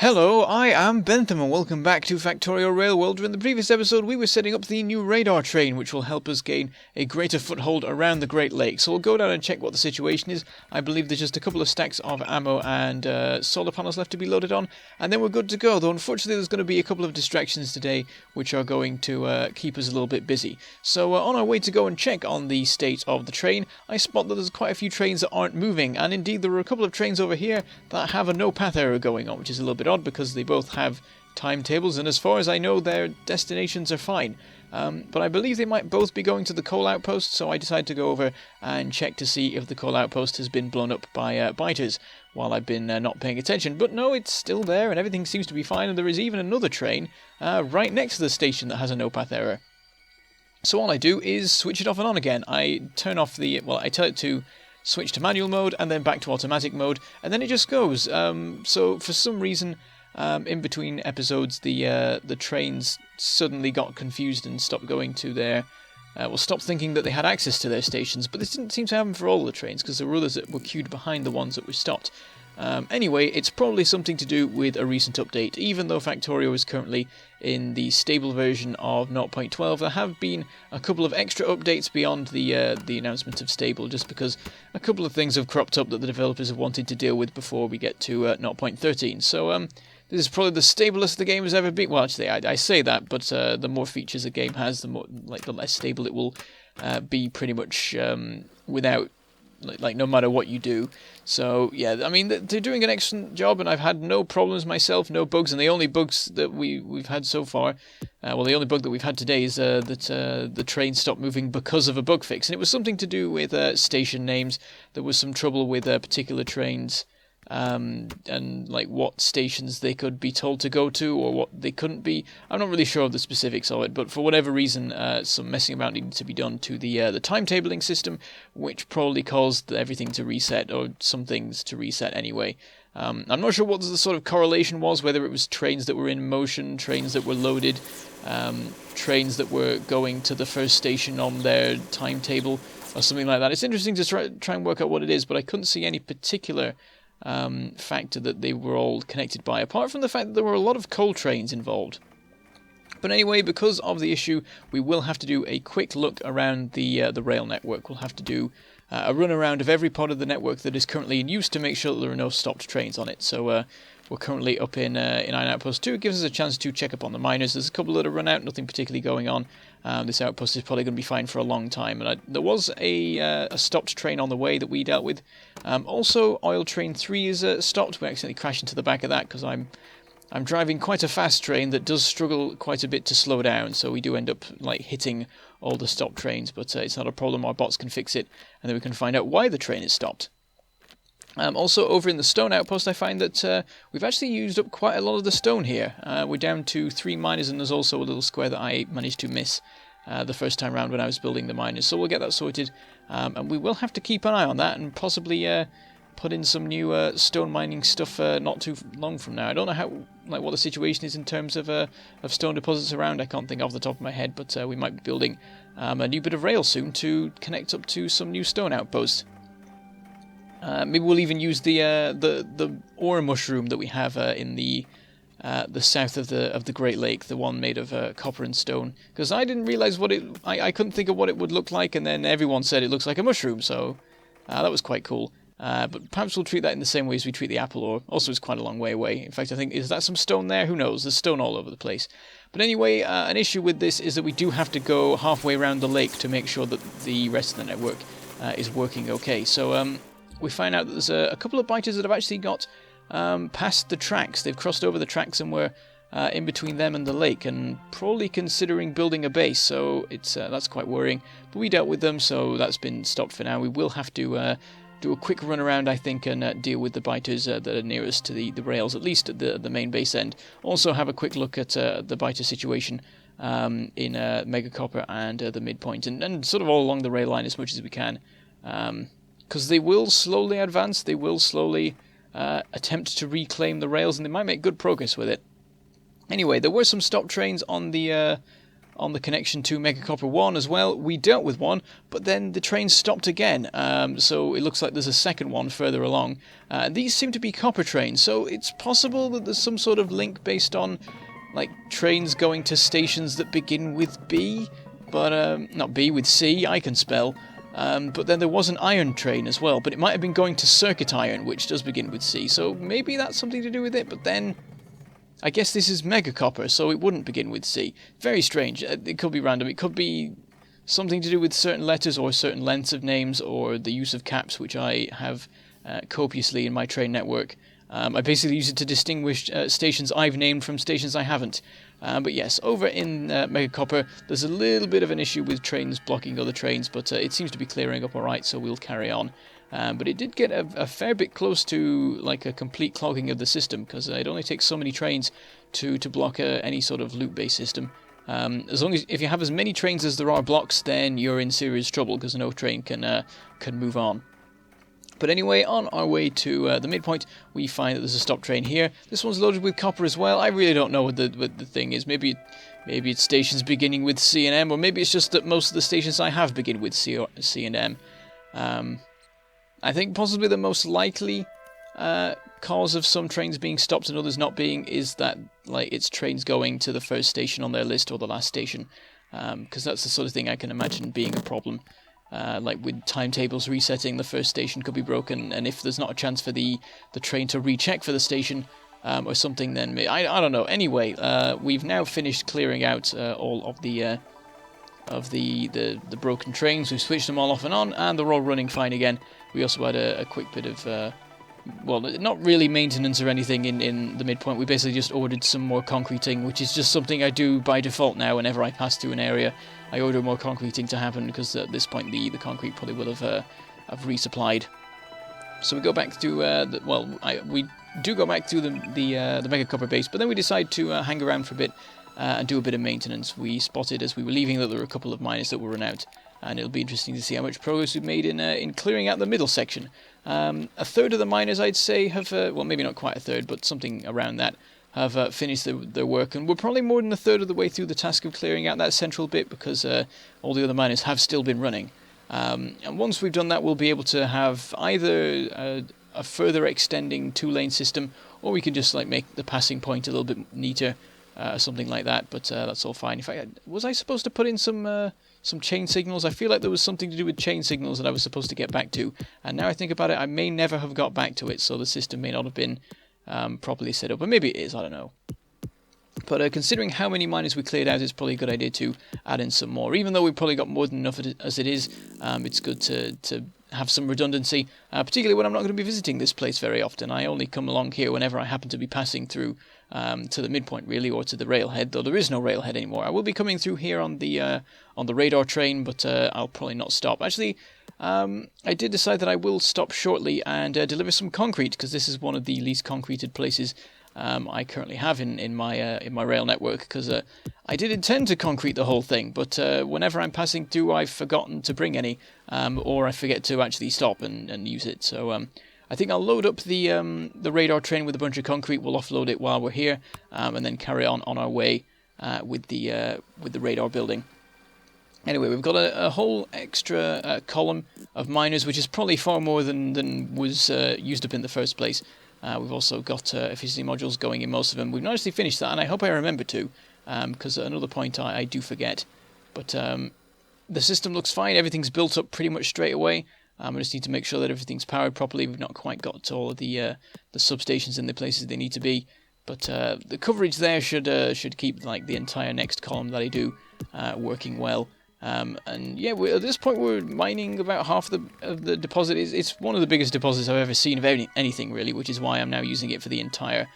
Hello, I am Bentham and welcome back to Factorio Railworld. In the previous episode we were setting up the new radar train which will help us gain a greater foothold around the Great Lakes. So we'll go down and check what the situation is. I believe there's just a couple of stacks of ammo and solar panels left to be loaded on, and then we're good to go. Though unfortunately there's going to be a couple of distractions today which are going to keep us a little bit busy. So on our way to go and check on the state of the train, I spot that there's quite a few trains that aren't moving, and indeed there are a couple of trains over here that have a no path error going on, which is a little bit odd because they both have timetables, and as far as I know their destinations are fine. But I believe they might both be going to the coal outpost, so I decided to go over and check to see if the coal outpost has been blown up by biters while I've been not paying attention. But no, it's still there and everything seems to be fine, and there is even another train right next to the station that has a no path error. So all I do is switch it off and on again. I turn off I tell it to switch to manual mode and then back to automatic mode, and then it just goes. So for some reason, in between episodes, the trains suddenly got confused and stopped going to their... stopped thinking that they had access to their stations, but this didn't seem to happen for all the trains, because there were others that were queued behind the ones that were stopped. Anyway, it's probably something to do with a recent update. Even though Factorio is currently in the stable version of 0.12, there have been a couple of extra updates beyond the announcement of stable, just because a couple of things have cropped up that the developers have wanted to deal with before we get to 0.13. So this is probably the stablest the game has ever been. Well, actually, I say that, but the more features a game has, the less stable it will be, pretty much without... no matter what you do. So yeah, I mean, they're doing an excellent job, and I've had no problems myself, no bugs, and the only bugs that we've had so far, the only bug that we've had today is that the train stopped moving because of a bug fix, and it was something to do with station names. There was some trouble with particular trains, and like what stations they could be told to go to or what they couldn't be. I'm not really sure of the specifics of it, but for whatever reason, some messing about needed to be done to the timetabling system, which probably caused everything to reset, or some things to reset anyway. I'm not sure what the sort of correlation was, whether it was trains that were in motion, trains that were loaded, trains that were going to the first station on their timetable, or something like that. It's interesting to try and work out what it is, but I couldn't see any particular factor that they were all connected by, apart from the fact that there were a lot of coal trains involved. But anyway, because of the issue, we will have to do a quick look around the rail network. We'll have to do a run around of every part of the network that is currently in use to make sure that there are no stopped trains on it. So we're currently up in Outpost 2. It gives us a chance to check up on the miners. There's a couple that have run out, nothing particularly going on. This outpost is probably going to be fine for a long time. And there was a stopped train on the way that we dealt with. Also, Oil Train 3 is stopped. We accidentally crashed into the back of that because I'm driving quite a fast train that does struggle quite a bit to slow down, so we do end up hitting all the stopped trains, but it's not a problem. Our bots can fix it, and then we can find out why the train is stopped. Also, over in the stone outpost, I find that we've actually used up quite a lot of the stone here. We're down to 3 miners, and there's also a little square that I managed to miss the first time round when I was building the miners, so we'll get that sorted, and we will have to keep an eye on that, and possibly put in some new stone mining stuff not too long from now. I don't know what the situation is in terms of stone deposits around. I can't think off the top of my head, but we might be building a new bit of rail soon to connect up to some new stone outposts. Maybe we'll even use the ore mushroom that we have in the south of the Great Lake, the one made of copper and stone, because I didn't realize I couldn't think of what it would look like, and then everyone said it looks like a mushroom, so that was quite cool. But perhaps we'll treat that in the same way as we treat the apple ore. Also, it's quite a long way away. In fact, I think, is that some stone there? Who knows? There's stone all over the place. But anyway, an issue with this is that we do have to go halfway around the lake to make sure that the rest of the network is working okay. So we find out that there's a couple of biters that have actually got past the tracks. They've crossed over the tracks and we're in between them and the lake, and probably considering building a base. So that's quite worrying. But we dealt with them, so that's been stopped for now. We will have to do a quick run around, I think, and deal with the biters that are nearest to the rails, at least at the main base end. Also have a quick look at the biter situation in Mega Copper and the midpoint, and sort of all along the rail line as much as we can, because they will slowly advance, they will slowly attempt to reclaim the rails, and they might make good progress with it. Anyway, there were some stop trains on the on the connection to Megacopper 1 as well. We dealt with one, but then the train stopped again, so it looks like there's a second one further along. These seem to be copper trains, so it's possible that there's some sort of link based on like trains going to stations that begin with B, but not B, with C, I can spell. But then there was an iron train as well, but it might have been going to circuit iron, which does begin with C, so maybe that's something to do with it, but then I guess this is mega copper, so it wouldn't begin with C. Very strange. It could be random. It could be something to do with certain letters or certain lengths of names or the use of caps, which I have copiously in my train network. I basically use it to distinguish stations I've named from stations I haven't. But yes, over in Mega Copper, there's a little bit of an issue with trains blocking other trains, but it seems to be clearing up alright, so we'll carry on. But it did get a fair bit close to like a complete clogging of the system, because it only takes so many trains to block any sort of loop-based system. As long as if you have as many trains as there are blocks, then you're in serious trouble, because no train can move on. But anyway, on our way to the midpoint, we find that there's a stop train here. This one's loaded with copper as well. I really don't know what the thing is. Maybe it's stations beginning with C and M, or maybe it's just that most of the stations I have begin with C and M. I think possibly the most likely cause of some trains being stopped and others not being is that like it's trains going to the first station on their list or the last station, because that's the sort of thing I can imagine being a problem. Like with timetables resetting, the first station could be broken, and if there's not a chance for the train to recheck for the station or something, then I don't know. Anyway, we've now finished clearing out all of the broken trains. We've switched them all off and on, and they're all running fine again. We also had a quick bit of well, not really maintenance or anything in the midpoint. We basically just ordered some more concreting, which is just something I do by default now whenever I pass through an area. I order more concreting to happen, because at this point the concrete probably will have resupplied. So we go back to we do go back to the Mega Copper base, but then we decide to hang around for a bit and do a bit of maintenance. We spotted as we were leaving that there were a couple of miners that were run out, and it'll be interesting to see how much progress we've made in clearing out the middle section. A third of the miners, I'd say, have well, maybe not quite a third, but something around that, have finished their work, and we're probably more than a third of the way through the task of clearing out that central bit, because all the other miners have still been running. And once we've done that, we'll be able to have either a further extending two-lane system, or we can just like make the passing point a little bit neater, something like that. But that's all fine. In fact, was I supposed to put in some chain signals? I feel like there was something to do with chain signals that I was supposed to get back to, and now I think about it, I may never have got back to it, so the system may not have been properly set up, or maybe it is, I don't know. But considering how many miners we cleared out, it's probably a good idea to add in some more. Even though we've probably got more than enough as it is, it's good to have some redundancy, particularly when I'm not going to be visiting this place very often. I only come along here whenever I happen to be passing through to the midpoint, really, or to the railhead, though there is no railhead anymore. I will be coming through here on the radar train, but I'll probably not stop. Actually, I did decide that I will stop shortly and deliver some concrete, because this is one of the least concreted places I currently have in my rail network, because I did intend to concrete the whole thing, but whenever I'm passing through, I've forgotten to bring any, or I forget to actually stop and use it. So I think I'll load up the radar train with a bunch of concrete. We'll offload it while we're here, and then carry on our way with the radar building. Anyway, we've got a whole extra column of miners, which is probably far more than was used up in the first place. We've also got efficiency modules going in most of them. We've not actually finished that, and I hope I remember to, because at another point I do forget. But the system looks fine. Everything's built up pretty much straight away. I just need to make sure that everything's powered properly. We've not quite got all of the substations in the places they need to be. But the coverage there should keep like the entire next column that I do working well. And yeah, at this point we're mining about half of the deposit. It's one of the biggest deposits I've ever seen of anything really, which is why I'm now using it for the entire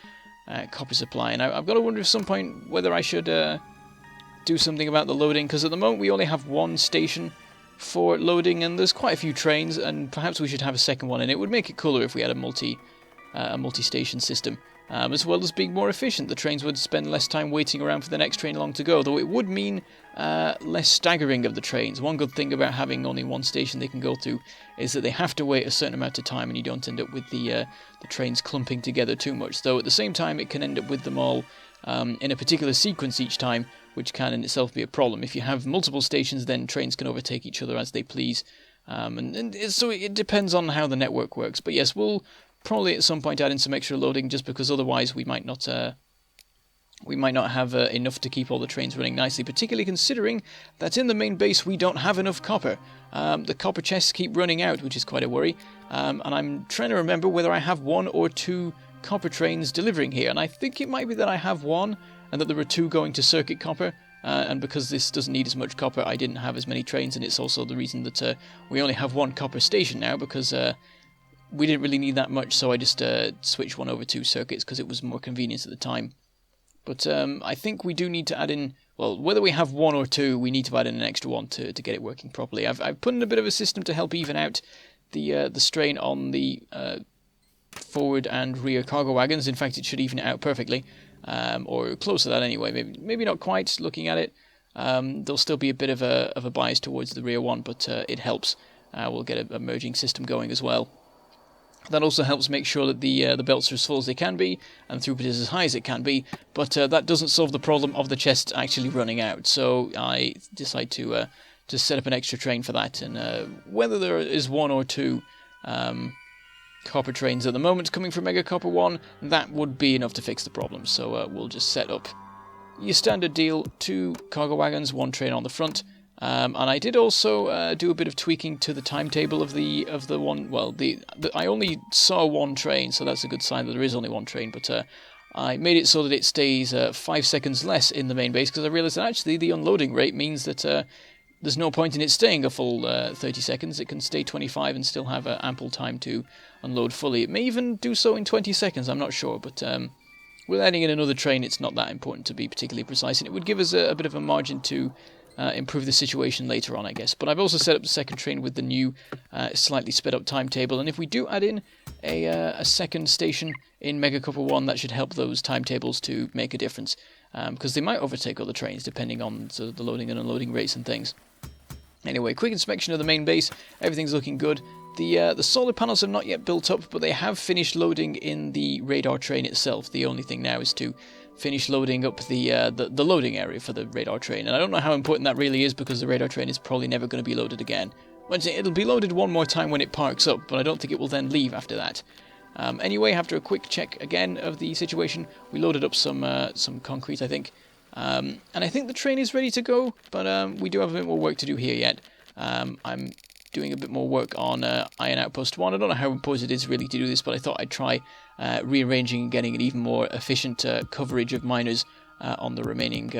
copper supply. And I've got to wonder at some point whether I should do something about the loading, because at the moment we only have one station for loading, and there's quite a few trains, and perhaps we should have a second one, and it would make it cooler if we had a multi-station system. As well as being more efficient, the trains would spend less time waiting around for the next train along to go, though it would mean less staggering of the trains. One good thing about having only one station they can go to is that they have to wait a certain amount of time, and you don't end up with the trains clumping together too much, though at the same time it can end up with them all in a particular sequence each time, which can in itself be a problem. If you have multiple stations, then trains can overtake each other as they please. So it depends on how the network works. But yes, we'll probably at some point add in some extra loading, just because otherwise we might not have enough to keep all the trains running nicely, particularly considering that in the main base we don't have enough copper. The copper chests keep running out, which is quite a worry, and I'm trying to remember whether I have 1 or 2 copper trains delivering here, and I think it might be that I have 1, and that there were 2 going to circuit copper, and because this doesn't need as much copper, I didn't have as many trains, and it's also the reason that we only have 1 copper station now, because we didn't really need that much, so I just switched one over to circuits because it was more convenient at the time. But I think we do need to add in, well, whether we have 1 or 2, we need to add in an extra one to get it working properly. I've put in a bit of a system to help even out the strain on the forward and rear cargo wagons. In fact, it should even it out perfectly, or close to that anyway. Maybe not quite. Looking at it, there'll still be a bit of a bias towards the rear one, but it helps. We'll get a merging system going as well. That also helps make sure that the belts are as full as they can be, and throughput is as high as it can be, but that doesn't solve the problem of the chests actually running out, so I decide to set up an extra train for that, and whether there is 1 or 2 copper trains at the moment coming from Mega Copper 1, that would be enough to fix the problem, so we'll just set up your standard deal, 2 cargo wagons, 1 train on the front. And I did also do a bit of tweaking to the timetable of the one. Well, I only saw 1 train, so that's a good sign that there is only 1 train. But I made it so that it stays 5 seconds less in the main base, because I realised that actually the unloading rate means that there's no point in it staying a full 30 seconds. It can stay 25 and still have ample time to unload fully. It may even do so in 20 seconds. I'm not sure, but with adding in another train, it's not that important to be particularly precise, and it would give us a bit of a margin to improve the situation later on, I guess. But I've also set up the second train with the new slightly sped up timetable, and if we do add in a second station in Mega Copper 1, that should help those timetables to make a difference, because they might overtake other trains depending on sort of the loading and unloading rates and things. Anyway, quick inspection of the main base. Everything's looking good. The solar panels have not yet built up, but they have finished loading in the radar train itself. The only thing now is to finish loading up the loading area for the radar train. And I don't know how important that really is, because the radar train is probably never going to be loaded again. It'll be loaded one more time when it parks up, but I don't think it will then leave after that. Anyway, after a quick check again of the situation, we loaded up some concrete, I think. And I think the train is ready to go, but we do have a bit more work to do here yet. I'm doing a bit more work on Iron Outpost 1. I don't know how important it is really to do this, but I thought I'd try rearranging and getting an even more efficient coverage of miners on the remaining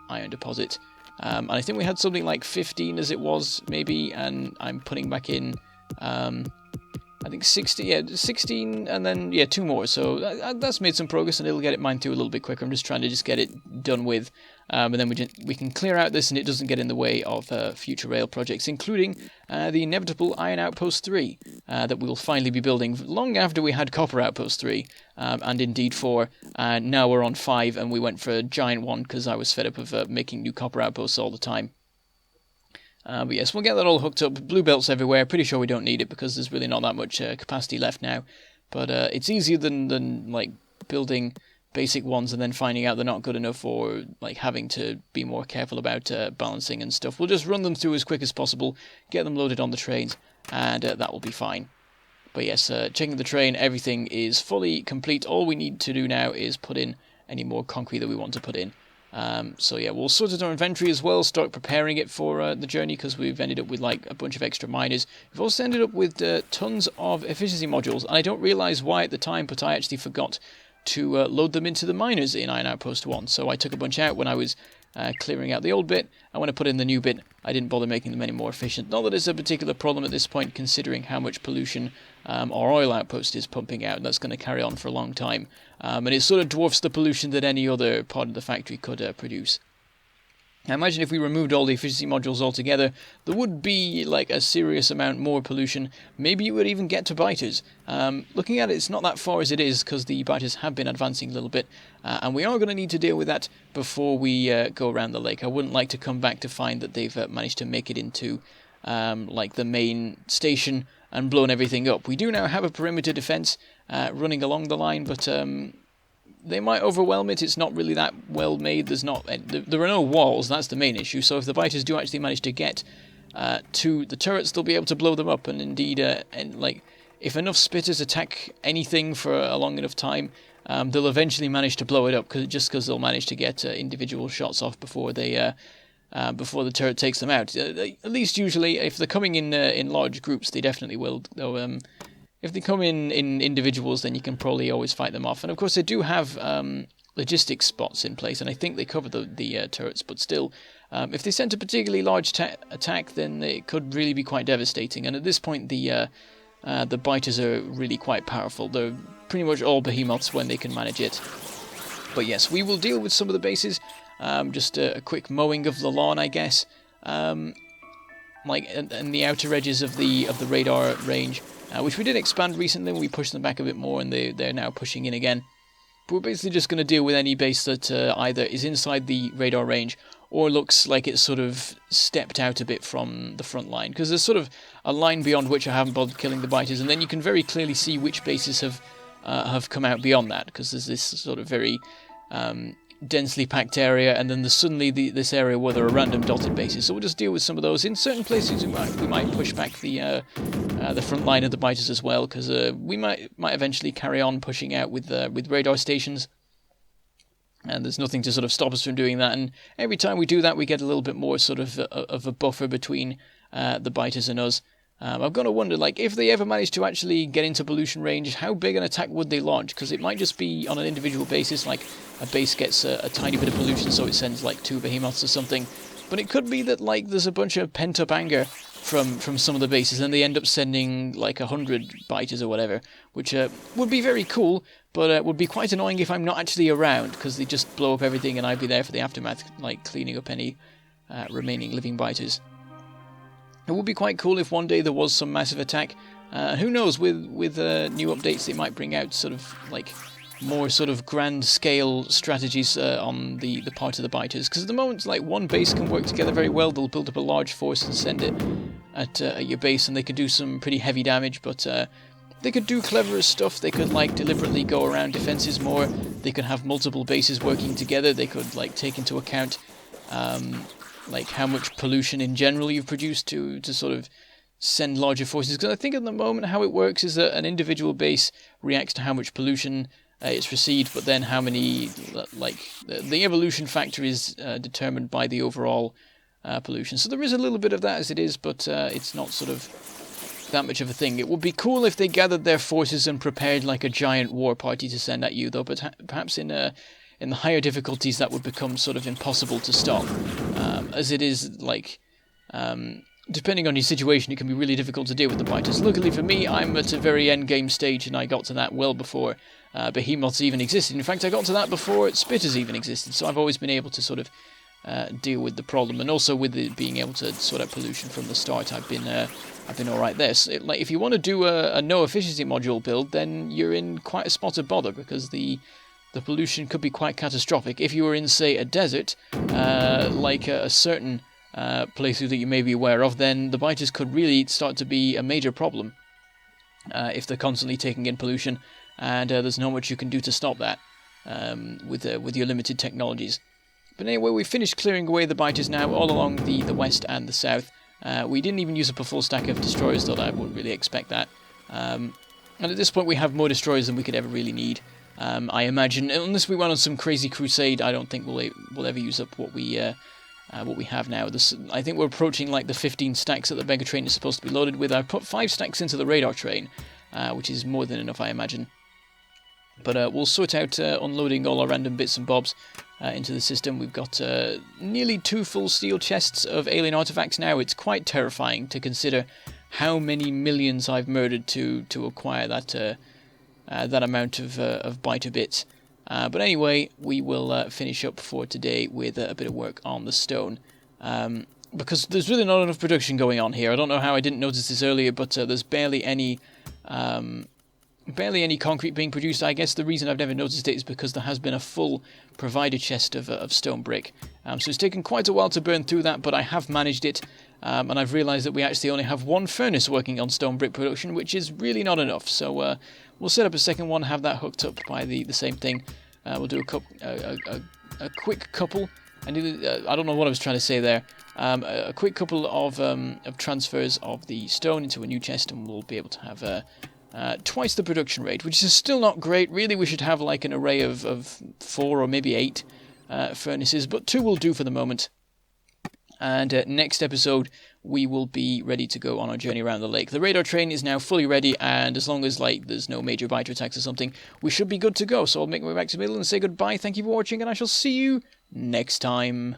iron deposit. And I think we had something like 15 as it was, maybe, and I'm putting back in, I think 16, and then, 2 more. So that's made some progress, and it'll get it mined through a little bit quicker. I'm just trying to get it done with, and then we can clear out this, and it doesn't get in the way of future rail projects, including the inevitable Iron Outpost 3 that we will finally be building long after we had Copper Outpost 3, and indeed 4. Now we're on 5, and we went for a giant one because I was fed up of making new Copper Outposts all the time. But yes, we'll get that all hooked up. Blue belts everywhere. Pretty sure we don't need it because there's really not that much capacity left now. But it's easier than like building basic ones and then finding out they're not good enough, or like having to be more careful about balancing and stuff. We'll just run them through as quick as possible, get them loaded on the trains, and that will be fine. But yes, checking the train, everything is fully complete. All we need to do now is put in any more concrete that we want to put in. So yeah, we'll sort out our inventory as well, start preparing it for the journey, because we've ended up with like a bunch of extra miners. We've also ended up with tons of efficiency modules, and I don't realise why at the time, but I actually forgot to load them into the miners in Iron Outpost 1. So I took a bunch out when I was clearing out the old bit, and when I put in the new bit, I didn't bother making them any more efficient. Not that it's a particular problem at this point, considering how much pollution our oil outpost is pumping out, and that's going to carry on for a long time. And it sort of dwarfs the pollution that any other part of the factory could produce. I imagine if we removed all the efficiency modules altogether, there would be like a serious amount more pollution. Maybe it would even get to biters. Looking at it, it's not that far as it is, because the biters have been advancing a little bit, and we are going to need to deal with that before we go around the lake. I wouldn't like to come back to find that they've managed to make it into like the main station and blown everything up. We do now have a perimeter defense running along the line, but they might overwhelm it. It's not really that well made. There are no walls. That's the main issue. So if the biters do actually manage to get to the turrets, they'll be able to blow them up. And indeed, if enough spitters attack anything for a long enough time, they'll eventually manage to blow it up. Because they'll manage to get individual shots off before the turret takes them out. At least usually, if they're coming in large groups, they definitely will. Though if they come in individuals, then you can probably always fight them off. And of course, they do have logistics spots in place, and I think they cover the turrets. But still, if they sent a particularly large attack, then it could really be quite devastating. And at this point, the biters are really quite powerful. They're pretty much all behemoths when they can manage it. But yes, we will deal with some of the bases. Just a quick mowing of the lawn, I guess. And the outer edges of the radar range, which we did expand recently. We pushed them back a bit more, and they're now pushing in again. But we're basically just going to deal with any base that either is inside the radar range or looks like it's sort of stepped out a bit from the front line. Because there's sort of a line beyond which I haven't bothered killing the biters, and then you can very clearly see which bases have come out beyond that, because there's this sort of very densely packed area, and then there's suddenly this area where there are random dotted bases. So we'll just deal with some of those. In certain places, we might push back the front line of the biters as well, because we might eventually carry on pushing out with radar stations. And there's nothing to sort of stop us from doing that. And every time we do that, we get a little bit more sort of a buffer between the biters and us. I've got to wonder, like, if they ever manage to actually get into pollution range, how big an attack would they launch? Because it might just be on an individual basis, like a base gets a tiny bit of pollution, so it sends like 2 behemoths or something. But it could be that like there's a bunch of pent-up anger from some of the bases, and they end up sending like 100 biters or whatever, which would be very cool, but would be quite annoying if I'm not actually around, because they just blow up everything and I'd be there for the aftermath, like cleaning up any remaining living biters. It would be quite cool if one day there was some massive attack. Who knows, with new updates they might bring out sort of like more sort of grand scale strategies on the part of the biters. Because at the moment, like, one base can work together very well. They'll build up a large force and send it at your base, and they could do some pretty heavy damage. But they could do cleverer stuff. They could like deliberately go around defenses more. They could have multiple bases working together. They could like take into account like how much pollution in general you've produced to sort of send larger forces. Because I think at the moment how it works is that an individual base reacts to how much pollution it's received, but then how many, like, the evolution factor is determined by the overall pollution. So there is a little bit of that as it is, but it's not sort of that much of a thing. It would be cool if they gathered their forces and prepared like a giant war party to send at you, though, but perhaps in the higher difficulties that would become sort of impossible to stop, as it is, like, depending on your situation, it can be really difficult to deal with the biters. Luckily for me, I'm at a very end game stage, and I got to that well before behemoths even existed. In fact, I got to that before spitters even existed, so I've always been able to sort of deal with the problem, and also with it being able to sort out pollution from the start. I've been all right there. So, like, if you want to do a no efficiency module build, then you're in quite a spot of bother, because the pollution could be quite catastrophic. If you were in, say, a desert, like a certain places that you may be aware of, then the biters could really start to be a major problem if they're constantly taking in pollution, and there's not much you can do to stop that with your limited technologies. But anyway, we've finished clearing away the biters now all along the west and the south. We didn't even use up a full stack of destroyers, though. I wouldn't really expect that. And at this point we have more destroyers than we could ever really need. I imagine, unless we went on some crazy crusade, I don't think we'll ever use up what we have now. I think we're approaching like the 15 stacks that the Mega Train is supposed to be loaded with. I've put 5 stacks into the radar train, which is more than enough, I imagine. But we'll sort out unloading all our random bits and bobs into the system. We've got nearly 2 full steel chests of alien artifacts now. It's quite terrifying to consider how many millions I've murdered to acquire that amount of biter bits. But anyway, we will finish up for today with a bit of work on the stone. Because there's really not enough production going on here. I don't know how I didn't notice this earlier, but there's barely any concrete being produced. I guess the reason I've never noticed it is because there has been a full provider chest of stone brick. So it's taken quite a while to burn through that, but I have managed it. And I've realised that we actually only have 1 furnace working on stone brick production, which is really not enough. So we'll set up a second one, have that hooked up by the same thing. We'll do a quick couple. I don't know what I was trying to say there. A quick couple of transfers of the stone into a new chest, and we'll be able to have twice the production rate, which is still not great. Really, we should have like an array of 4 or maybe 8 furnaces, but 2 will do for the moment. And next episode, we will be ready to go on our journey around the lake. The radar train is now fully ready, and as long as there's no major biter attacks or something, we should be good to go. So I'll make my way back to the middle and say goodbye. Thank you for watching, and I shall see you next time.